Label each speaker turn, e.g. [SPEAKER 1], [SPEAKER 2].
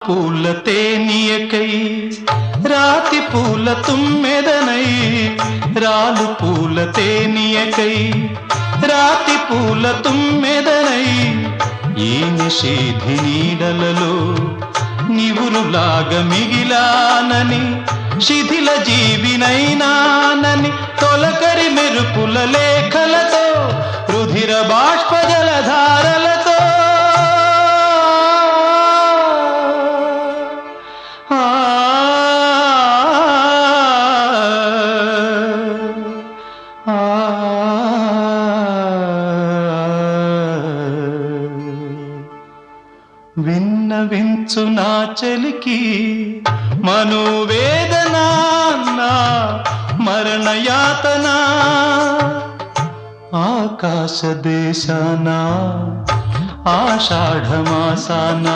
[SPEAKER 1] పూల తేనియకై రాతి పూల తుమ్మెదనై రాలు పూల తేనియకై రాతి పూల తుమ్మెదనై ఈ నిషేధి నీడలలో నివురులాగా మిగిలానని శిథిల జీవినైనానని తొలకరి మెరుపుల లేఖలతో రుధిర బాష్ప జలధారలతో విన్నవించు నా చలికి మనోవేదన మరణయాతన ఆకాశ దేశాన ఆషాఢమాసాన